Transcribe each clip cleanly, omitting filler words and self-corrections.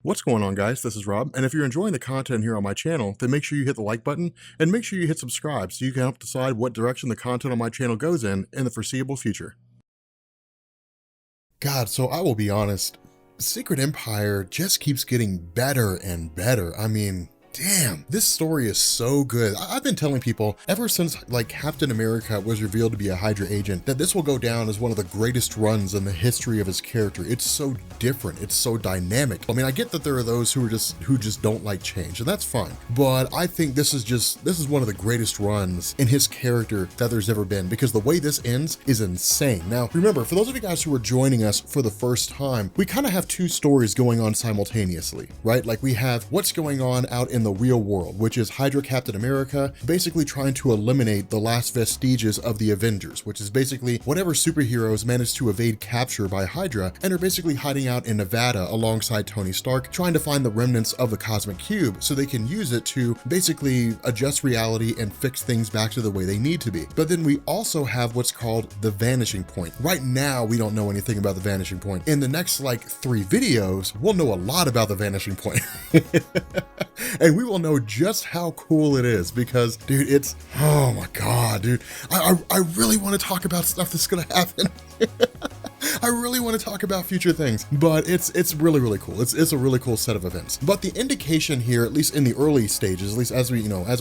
What's going on, guys? This is Rob, and if you're enjoying the content here on my channel, then make sure you hit the like button and make sure you hit subscribe so you can help decide what direction the content on my channel goes in the foreseeable future. God, so I will be honest, Secret Empire just keeps getting better and better. I mean, damn, this story is so good. I've been telling people ever since like Captain America was revealed to be a Hydra agent that this will go down as one of the greatest runs in the history of his character. It's so different, it's so dynamic. I mean, I get that there are those who just don't like change, and that's fine. But I think this is one of the greatest runs in his character that there's ever been, because the way this ends is insane. Now, remember, for those of you guys who are joining us for the first time, we kind of have two stories going on simultaneously, right? Like we have what's going on out in the real world, which is Hydra Captain America basically trying to eliminate the last vestiges of the Avengers, which is basically whatever superheroes managed to evade capture by Hydra and are basically hiding out in Nevada alongside Tony Stark, trying to find the remnants of the Cosmic Cube so they can use it to basically adjust reality and fix things back to the way they need to be. But then we also have what's called the Vanishing Point. Right now, we don't know anything about the Vanishing Point. In the next like 3 videos, we'll know a lot about the Vanishing Point. And we will know just how cool it is because, dude, it's, oh my God, dude. I really want to talk about stuff that's gonna happen. I really want to talk about future things, but it's really, really cool. It's a really cool set of events. But the indication here, at least in the early stages, at least as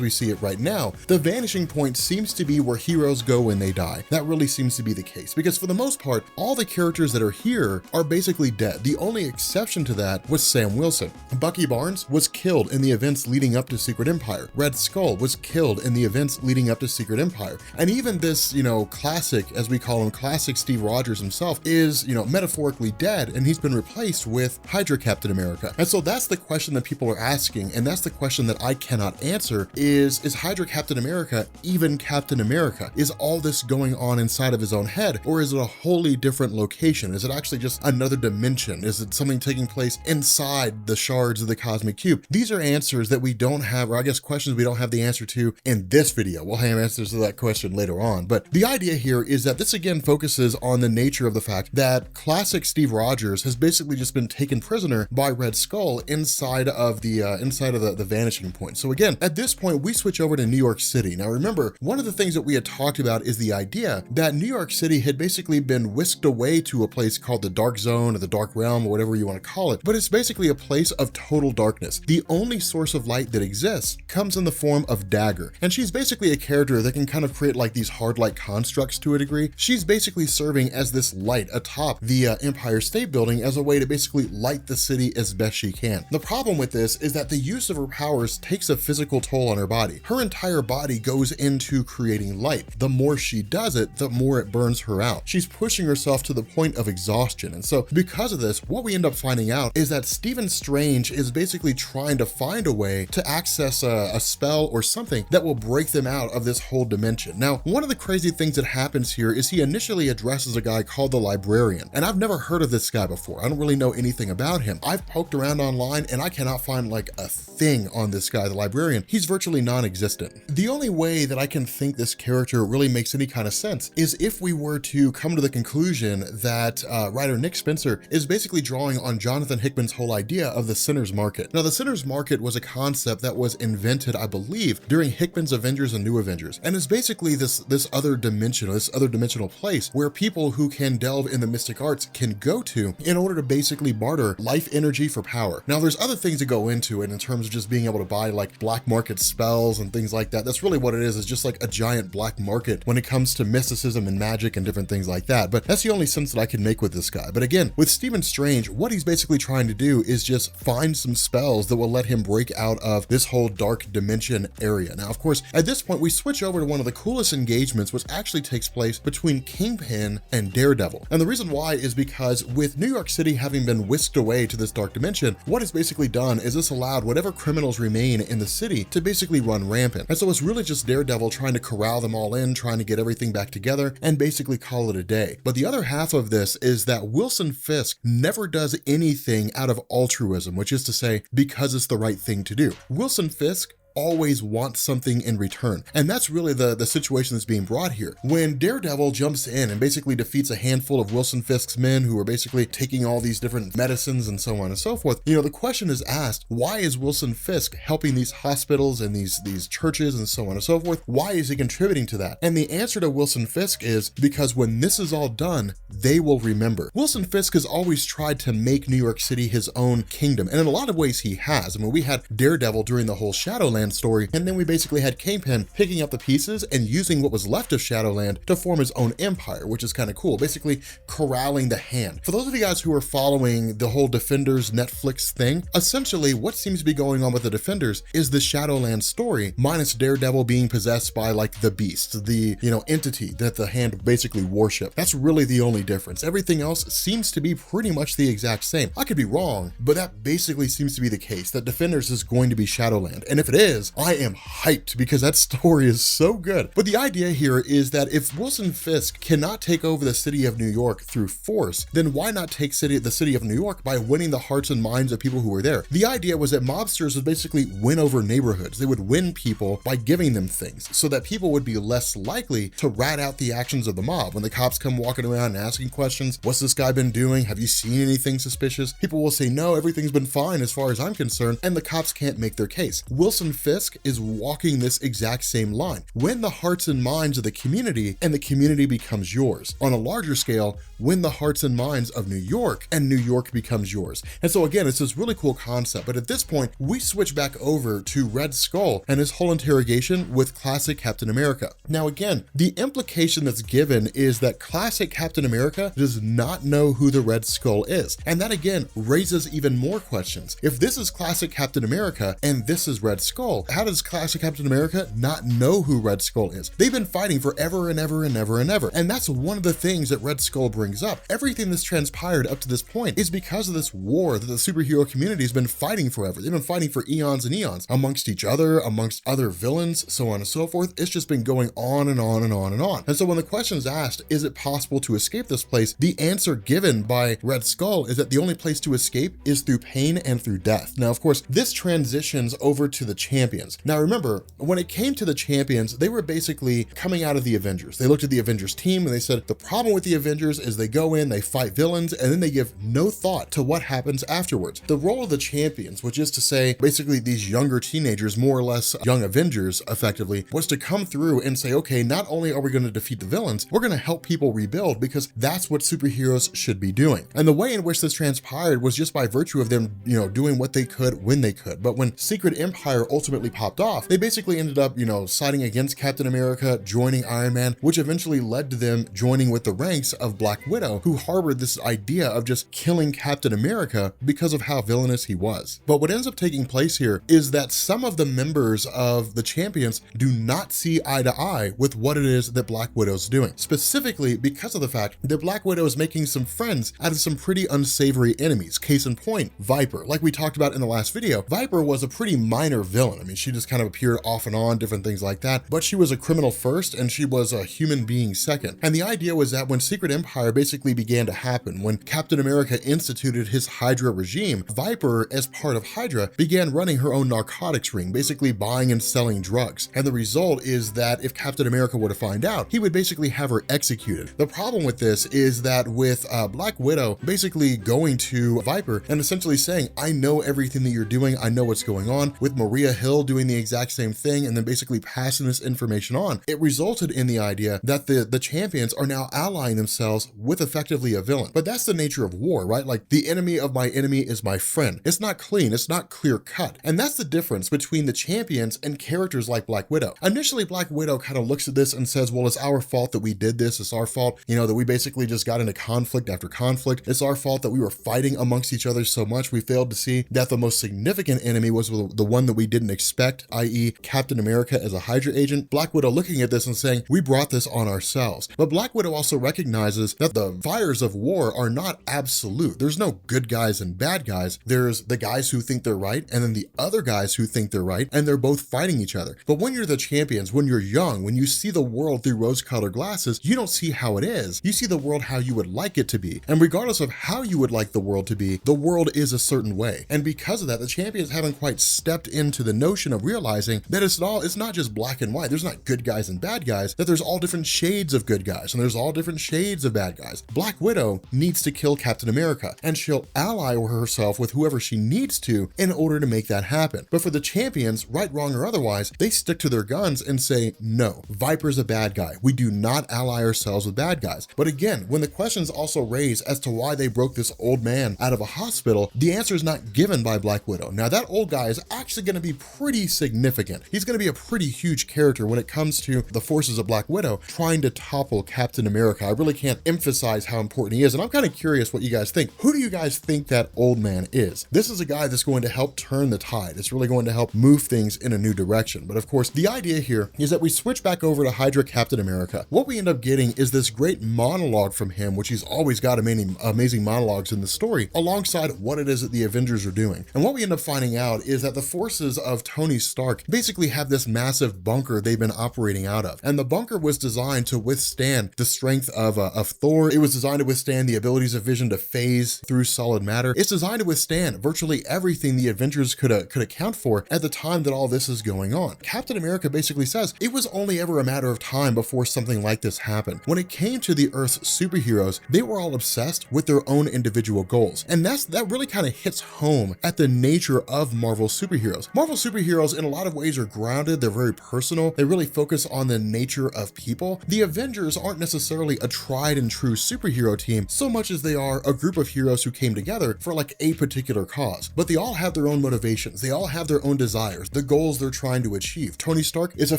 we see it right now, the Vanishing Point seems to be where heroes go when they die. That really seems to be the case, because for the most part, all the characters that are here are basically dead. The only exception to that was Sam Wilson. Bucky Barnes was killed in the events leading up to Secret Empire. Red Skull was killed in the events leading up to Secret Empire. And even this, classic, as we call him, classic Steve Rogers himself is, metaphorically dead, and he's been replaced with Hydra Captain America. And so that's the question that people are asking, and that's the question that I cannot answer is Hydra Captain America even Captain America? Is all this going on inside of his own head, or is it a wholly different location? Is it actually just another dimension? Is it something taking place inside the shards of the Cosmic Cube? These are answers that we don't have, or I guess questions we don't have the answer to in this video. We'll have answers to that question later on. But the idea here is that this again focuses on the nature of the fact that classic Steve Rogers has basically just been taken prisoner by Red Skull inside of the Vanishing Point. So again, at this point, we switch over to New York City. Now remember, one of the things that we had talked about is the idea that New York City had basically been whisked away to a place called the Dark Zone or the Dark Realm or whatever you want to call it, but it's basically a place of total darkness. The only source of light that exists comes in the form of Dagger, and she's basically a character that can kind of create like these hard light constructs to a degree. She's basically serving as this light atop the Empire State Building as a way to basically light the city as best she can. The problem with this is that the use of her powers takes a physical toll on her body. Her entire body goes into creating light. The more she does it, the more it burns her out. She's pushing herself to the point of exhaustion. And so because of this, what we end up finding out is that Stephen Strange is basically trying to find a way to access a spell or something that will break them out of this whole dimension. Now, one of the crazy things that happens here is he initially addresses a guy called the Librarian, and I've never heard of this guy before. I don't really know anything about him. I've poked around online and I cannot find like a thing on this guy, the Librarian. He's virtually non-existent. The only way that I can think this character really makes any kind of sense is if we were to come to the conclusion that writer Nick Spencer is basically drawing on Jonathan Hickman's whole idea of the Sinner's Market. Now, the Sinner's Market was a concept that was invented, I believe, during Hickman's Avengers and New Avengers, and is basically this other dimension, this other dimensional place where people who can delve in the mystic arts can go to in order to basically barter life energy for power. Now, there's other things that go into it in terms of just being able to buy like black market spells and things like that. That's really what it is just like a giant black market when it comes to mysticism and magic and different things like that. But that's the only sense that I can make with this guy. But again, with Stephen Strange, what he's basically trying to do is just find some spells that will let him break out of this whole dark dimension area. Now, of course, at this point, we switch over to one of the coolest engagements, which actually takes place between Kingpin and Daredevil. And the reason why is because with New York City having been whisked away to this dark dimension, what it's basically done is this allowed whatever criminals remain in the city to basically run rampant. And so it's really just Daredevil trying to corral them all in, trying to get everything back together and basically call it a day. But the other half of this is that Wilson Fisk never does anything out of altruism, which is to say, because it's the right thing to do. Wilson Fisk always want something in return. And that's really the situation that's being brought here. When Daredevil jumps in and basically defeats a handful of Wilson Fisk's men who are basically taking all these different medicines and so on and so forth, the question is asked, why is Wilson Fisk helping these hospitals and these churches and so on and so forth? Why is he contributing to that? And the answer to Wilson Fisk is because when this is all done, they will remember. Wilson Fisk has always tried to make New York City his own kingdom, and in a lot of ways he has. I mean, we had Daredevil during the whole Shadowland story, and then we basically had Kingpin picking up the pieces and using what was left of Shadowland to form his own empire, which is kind of cool, basically corralling the hand. For those of you guys who are following the whole Defenders Netflix thing, essentially what seems to be going on with the Defenders is the Shadowland story, minus Daredevil being possessed by like the beast, the entity that the hand basically worship. That's really the only difference. Everything else seems to be pretty much the exact same. I could be wrong, but that basically seems to be the case, that Defenders is going to be Shadowland. And if it is, I am hyped because that story is so good. But the idea here is that if Wilson Fisk cannot take over the city of New York through force, then why not take the city of New York by winning the hearts and minds of people who were there? The idea was that mobsters would basically win over neighborhoods. They would win people by giving them things so that people would be less likely to rat out the actions of the mob. When the cops come walking around and asking questions, what's this guy been doing? Have you seen anything suspicious? People will say, no, everything's been fine as far as I'm concerned, and the cops can't make their case. Wilson Fisk is walking this exact same line. Win the hearts and minds of the community, and the community becomes yours. On a larger scale, win the hearts and minds of New York, and New York becomes yours. And so again, it's this really cool concept, but at this point, we switch back over to Red Skull and his whole interrogation with classic Captain America. Now again, the implication that's given is that classic Captain America does not know who the Red Skull is. And that again raises even more questions. If this is classic Captain America and this is Red Skull, how does classic Captain America not know who Red Skull is? They've been fighting forever and ever and ever and ever. And that's one of the things that Red Skull brings up. Everything that's transpired up to this point is because of this war that the superhero community has been fighting forever. They've been fighting for eons and eons amongst each other, amongst other villains, so on and so forth. It's just been going on and on and on and on. And so when the question is asked, is it possible to escape this place? The answer given by Red Skull is that the only place to escape is through pain and through death. Now, of course, this transitions over to the Champions. Now, remember, when it came to the Champions, they were basically coming out of the Avengers. They looked at the Avengers team and they said, the problem with the Avengers is they go in, they fight villains, and then they give no thought to what happens afterwards. The role of the Champions, which is to say, basically these younger teenagers, more or less young Avengers, effectively, was to come through and say, okay, not only are we going to defeat the villains, we're going to help people rebuild because that's what superheroes should be doing. And the way in which this transpired was just by virtue of them, doing what they could when they could. But when Secret Empire ultimately popped off, they basically ended up, siding against Captain America, joining Iron Man, which eventually led to them joining with the ranks of Black Widow, who harbored this idea of just killing Captain America because of how villainous he was. But what ends up taking place here is that some of the members of the Champions do not see eye to eye with what it is that Black Widow's doing, specifically because of the fact that Black Widow is making some friends out of some pretty unsavory enemies. Case in point, Viper. Like we talked about in the last video, Viper was a pretty minor villain. I mean, she just kind of appeared off and on, different things like that, but she was a criminal first and she was a human being second. And the idea was that when Secret Empire basically began to happen, when Captain America instituted his Hydra regime, Viper, as part of Hydra, began running her own narcotics ring, basically buying and selling drugs. And the result is that if Captain America were to find out, he would basically have her executed. The problem with this is that with Black Widow basically going to Viper and essentially saying, I know everything that you're doing, I know what's going on, with Maria Hill doing the exact same thing and then basically passing this information on, it resulted in the idea that the Champions are now allying themselves with effectively a villain. But that's the nature of war, right? Like, the enemy of my enemy is my friend. It's not clean, it's not clear cut. And that's the difference between the Champions and characters like Black Widow. Initially, Black Widow kind of looks at this and says, well, it's our fault that we did this. It's our fault, that we basically just got into conflict after conflict. It's our fault that we were fighting amongst each other so much we failed to see that the most significant enemy was the one that we didn't expect, i.e. Captain America as a Hydra agent. Black Widow looking at this and saying, we brought this on ourselves. But Black Widow also recognizes that the fires of war are not absolute. There's no good guys and bad guys. There's the guys who think they're right and then the other guys who think they're right, and they're both fighting each other. But when you're the Champions, when you're young, when you see the world through rose-colored glasses, you don't see how it is. You see the world how you would like it to be. And regardless of how you would like the world to be, the world is a certain way. And because of that, the Champions haven't quite stepped into the notion of realizing that it's not just black and white. There's not good guys and bad guys, that there's all different shades of good guys and there's all different shades of bad guys. Black Widow needs to kill Captain America, and she'll ally herself with whoever she needs to in order to make that happen. But for the champions, right, wrong, or otherwise, they stick to their guns and say, no, Viper's a bad guy. We do not ally ourselves with bad guys. But again, when the questions also raise as to why they broke this old man out of a hospital, the answer is not given by Black Widow. Now that old guy is actually going to be pretty significant. He's going to be a pretty huge character when it comes to the forces of Black Widow trying to topple Captain America. I really can't emphasize how important he is, and I'm kind of curious what you guys think. Who do you guys think that old man is? This is a guy that's going to help turn the tide. It's really going to help move things in a new direction. But of course, the idea here is that we switch back over to Hydra Captain America. What we end up getting is this great monologue from him, which he's always got amazing monologues in the story, alongside what it is that the Avengers are doing. And what we end up finding out is that the forces of Tony Stark basically have this massive bunker they've been operating out of. And the bunker was designed to withstand the strength of Thor. It was designed to withstand the abilities of Vision to phase through solid matter. It's designed to withstand virtually everything the Avengers could account for at the time that all this is going on. Captain America basically says it was only ever a matter of time before something like this happened. When it came to the Earth's superheroes, they were all obsessed with their own individual goals. And that really kind of hits home at the nature of Marvel superheroes. Marvel superheroes in a lot of ways are grounded, they're very personal, they really focus on the nature of people. The Avengers aren't necessarily a tried and true superhero team so much as they are a group of heroes who came together for like a particular cause. But they all have their own motivations, they all have their own desires, the goals they're trying to achieve. Tony Stark is a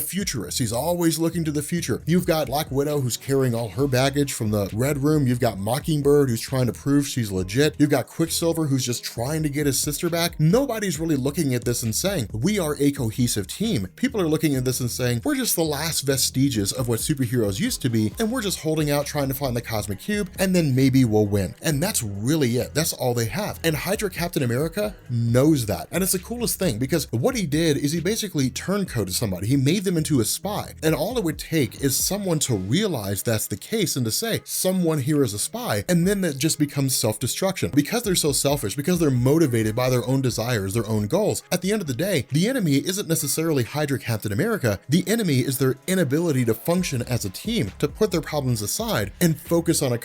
futurist, he's always looking to the future. You've got Black Widow who's carrying all her baggage from the Red Room, you've got Mockingbird who's trying to prove she's legit, you've got Quicksilver who's just trying to get his sister back. Nobody's really looking at this and saying, we are a cohesive team. People are looking at this and saying, we're just the last vestiges of what superheroes used to be, and we're just holding out trying to find the Cosmic Cube, and then maybe we'll win. And that's really it. That's all they have. And Hydra Captain America knows that. And it's the coolest thing because what he did is he basically turncoated somebody. He made them into a spy. And all it would take is someone to realize that's the case and to say, someone here is a spy. And then that just becomes self-destruction. Because they're so selfish, because they're motivated by their own desires, their own goals, at the end of the day, the enemy isn't necessarily Hydra Captain America. The enemy is their inability to function as a team, to put their problems aside and focus on a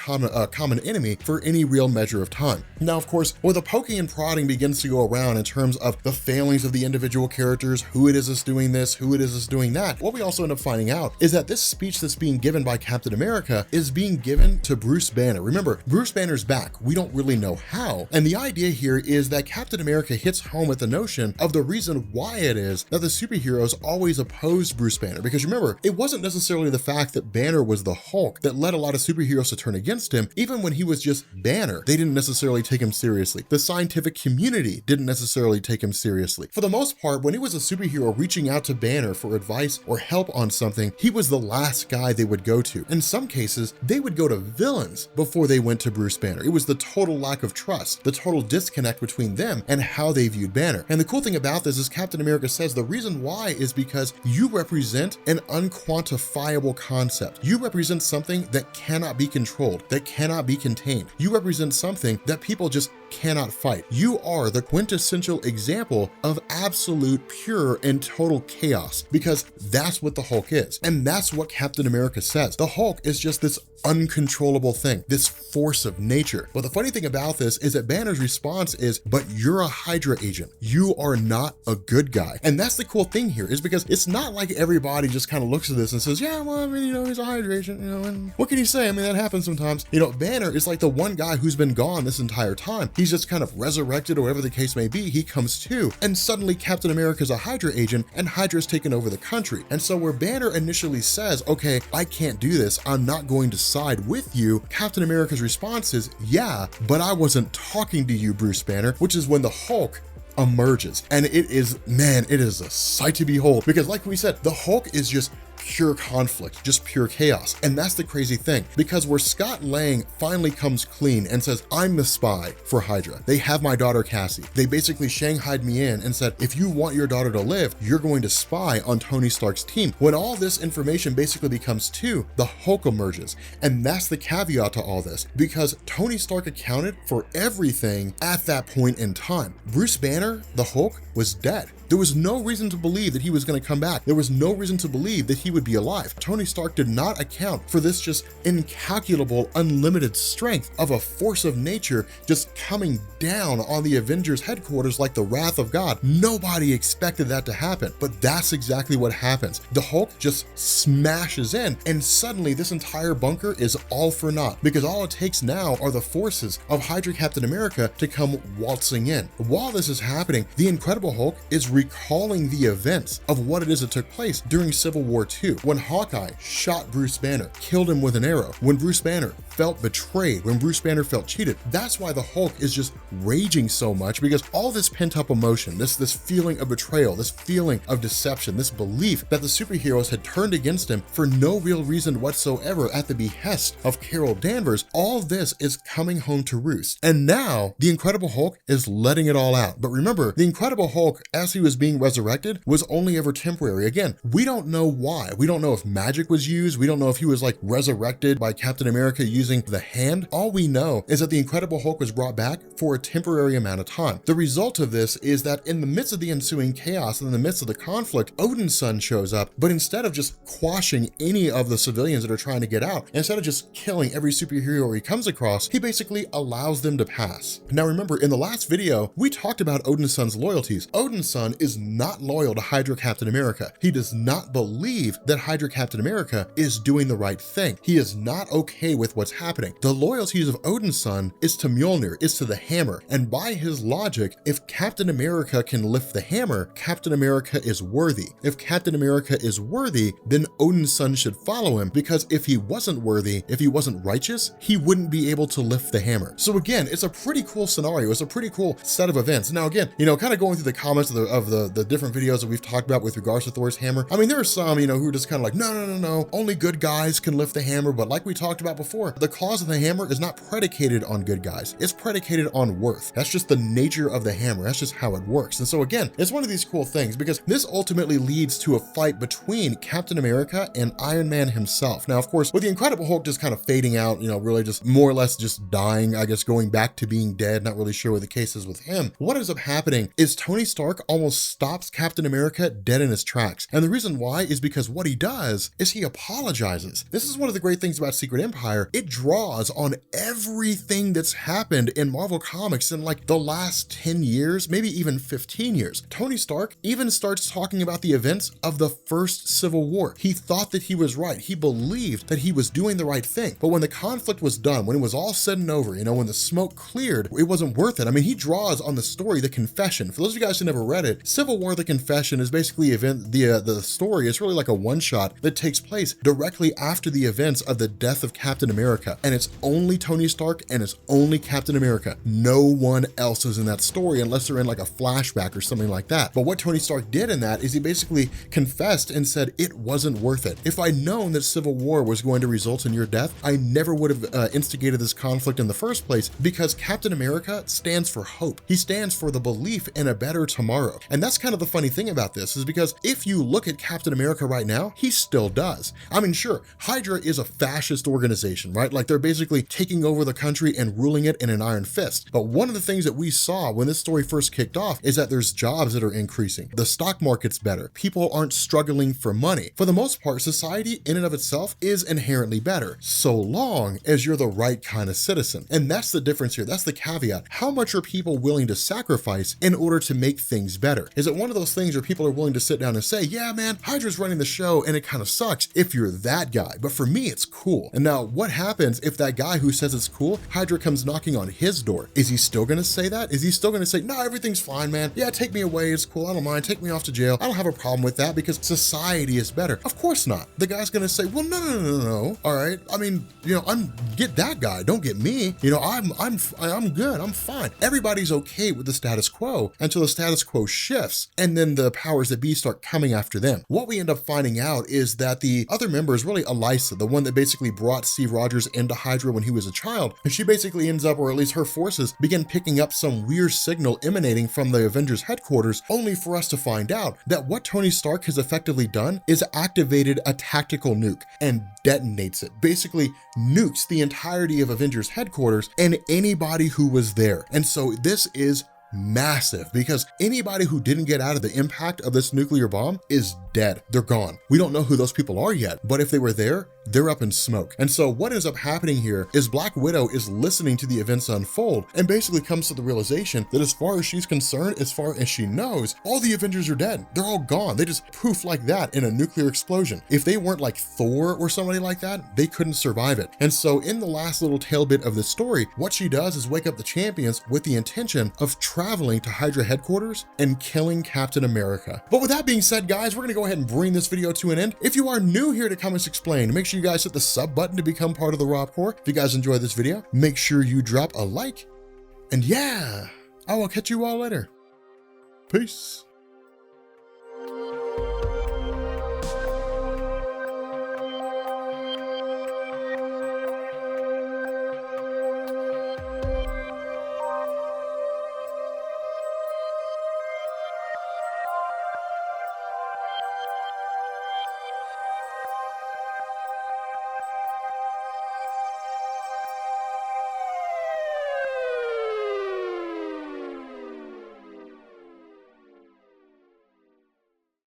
common enemy for any real measure of time. Now, of course, where the poking and prodding begins to go around in terms of the failings of the individual characters, who it is that's doing this, who it is that's doing that, what we also end up finding out is that this speech that's being given by Captain America is being given to Bruce Banner. Remember, Bruce Banner's back. We don't really know how. And the idea here is that Captain America hits home at the notion of the reason why it is that the superheroes always opposed Bruce Banner. Because remember, it wasn't necessarily the fact that Banner was the Hulk that led a lot of superheroes to turn against him. Even when he was just Banner, they didn't necessarily take him seriously. The scientific community didn't necessarily take him seriously. For the most part, when he was a superhero reaching out to Banner for advice or help on something, he was the last guy they would go to. In some cases, they would go to villains before they went to Bruce Banner. It was the total lack of trust, the total disconnect between them and how they viewed Banner. And the cool thing about this is Captain America says the reason why is because you represent an unquantifiable concept. You represent something that cannot be controlled, that cannot be contained. You represent something that people just cannot fight. You are the quintessential example of absolute, pure, and total chaos, because that's what the Hulk is. And that's what Captain America says. The Hulk is just this uncontrollable thing, this force of nature. But the funny thing about this is that Banner's response is, but you're a Hydra agent. You are not a good guy. And that's the cool thing here, is because it's not like everybody just kind of looks at this and says, yeah, well, I mean, he's a Hydra agent, and what can you say? I mean, that happens sometimes. Banner is like the one guy who's been gone this entire time. He's just kind of resurrected, or whatever the case may be. He comes to, and suddenly Captain America's a Hydra agent, and Hydra's taken over the country. And so where Banner initially says, okay, I can't do this, I'm not going to side with you, Captain America's response is, yeah, but I wasn't talking to you, Bruce Banner, which is when the Hulk emerges. And it is a sight to behold, because like we said, the Hulk is just pure conflict, just pure chaos. And that's the crazy thing, because where Scott Lang finally comes clean and says, I'm the spy for Hydra. They have my daughter Cassie. They basically shanghaied me in and said, if you want your daughter to live, you're going to spy on Tony Stark's team. When all this information basically becomes true, the Hulk emerges. And that's the caveat to all this, because Tony Stark accounted for everything at that point in time. Bruce Banner, the Hulk, was dead. There was no reason to believe that he was going to come back. There was no reason to believe that he would be alive. Tony Stark did not account for this just incalculable, unlimited strength of a force of nature just coming down on the Avengers headquarters like the wrath of God. Nobody expected that to happen, but that's exactly what happens. The Hulk just smashes in, and suddenly this entire bunker is all for naught, because all it takes now are the forces of Hydra Captain America to come waltzing in. While this is happening, the Incredible Hulk is recalling the events of what it is that took place during Civil War II, when Hawkeye shot Bruce Banner, killed him with an arrow, when Bruce Banner felt betrayed, when Bruce Banner felt cheated. That's why the Hulk is just raging so much, because all this pent-up emotion, this feeling of betrayal, this feeling of deception, this belief that the superheroes had turned against him for no real reason whatsoever at the behest of Carol Danvers, all this is coming home to roost. And now the Incredible Hulk is letting it all out. But remember, the Incredible Hulk, as he was being resurrected, was only ever temporary. Again, we don't know why. We don't know if magic was used. We don't know if he was like resurrected by Captain America using the hand. All we know is that the Incredible Hulk was brought back for a temporary amount of time. The result of this is that in the midst of the ensuing chaos, in the midst of the conflict, Odin's son shows up, but instead of just quashing any of the civilians that are trying to get out, instead of just killing every superhero he comes across, he basically allows them to pass. Now remember, in the last video, we talked about Odin's son's loyalties. Odin's son is not loyal to Hydra Captain America. He does not believe that Hydra Captain America is doing the right thing. He is not okay with what's happening. The loyalties of Odin's son is to Mjolnir, is to the hammer. And by his logic, if Captain America can lift the hammer, Captain America is worthy. If Captain America is worthy, then Odin's son should follow him, because if he wasn't worthy, if he wasn't righteous, he wouldn't be able to lift the hammer. So again, it's a pretty cool scenario. It's a pretty cool set of events. Now again, kind of going through the comments of the different videos that we've talked about with regards to Thor's hammer. I mean, there are some, who are just kind of like, no, only good guys can lift the hammer. But like we talked about before, the cause of the hammer is not predicated on good guys. It's predicated on worth. That's just the nature of the hammer. That's just how it works. And so again, it's one of these cool things, because this ultimately leads to a fight between Captain America and Iron Man himself. Now, of course, with the Incredible Hulk just kind of fading out, really just more or less just dying, I guess, going back to being dead, not really sure what the case is with him. What ends up happening is Tony Stark almost stops Captain America dead in his tracks. And the reason why is because what he does is he apologizes. This is one of the great things about Secret Empire. It draws on everything that's happened in Marvel Comics in like the last 10 years, maybe even 15 years. Tony Stark even starts talking about the events of the first Civil War. He thought that he was right. He believed that he was doing the right thing. But when the conflict was done, when it was all said and over, when the smoke cleared, it wasn't worth it. I mean, he draws on the story, The Confession. For those of you guys who never read it, Civil War, The Confession is basically the story. It's really like a one-shot that takes place directly after the events of the death of Captain America. And it's only Tony Stark and it's only Captain America. No one else is in that story unless they're in like a flashback or something like that. But what Tony Stark did in that is he basically confessed and said it wasn't worth it. If I'd known that Civil War was going to result in your death, I never would have instigated this conflict in the first place, because Captain America stands for hope. He stands for the belief in a better tomorrow. And that's kind of the funny thing about this, is because if you look at Captain America right now, he still does. I mean, sure, Hydra is a fascist organization, right? Like they're basically taking over the country and ruling it in an iron fist. But one of the things that we saw when this story first kicked off is that there's jobs that are increasing. The stock market's better. People aren't struggling for money. For the most part, society in and of itself is inherently better, so long as you're the right kind of citizen. And that's the difference here. That's the caveat. How much are people willing to sacrifice in order to make things better? Is it one of those things where people are willing to sit down and say, yeah, man, Hydra's running the show and it kind of sucks if you're that guy, but for me, it's cool. And now what happens if that guy who says it's cool, Hydra comes knocking on his door? Is he still going to say that? Is he still going to say, no, everything's fine, man. Yeah, take me away. It's cool. I don't mind. Take me off to jail. I don't have a problem with that because society is better. Of course not. The guy's going to say, well, no. All right. I mean, get that guy. Don't get me. I'm good. I'm fine. Everybody's okay with the status quo until the status quo shifts, and then the powers that be start coming after them. What we end up finding out is that the other member is really Elisa, the one that basically brought Steve Rogers into Hydra when he was a child. And she basically ends up, or at least her forces, begin picking up some weird signal emanating from the Avengers headquarters, only for us to find out that what Tony Stark has effectively done is activated a tactical nuke and detonates it. Basically nukes the entirety of Avengers headquarters and anybody who was there. And so this is massive because anybody who didn't get out of the impact of this nuclear bomb is dead. They're gone. We don't know who those people are yet, but if they were there, they're up in smoke. And so what ends up happening here is Black Widow is listening to the events unfold and basically comes to the realization that as far as she's concerned, as far as she knows, all the Avengers are dead. They're all gone. They just poof like that in a nuclear explosion. If they weren't like Thor or somebody like that, they couldn't survive it. And so in the last little tail bit of the story, what she does is wake up the champions with the intention of traveling to Hydra headquarters and killing Captain America. But with that being said, guys, we're gonna go ahead and bring this video to an end. If you are new here to Comics Explained, make sure you guys hit the sub button to become part of the Rob Corps. If you guys enjoyed this video, make sure you drop a like. And yeah, I will catch you all later. Peace.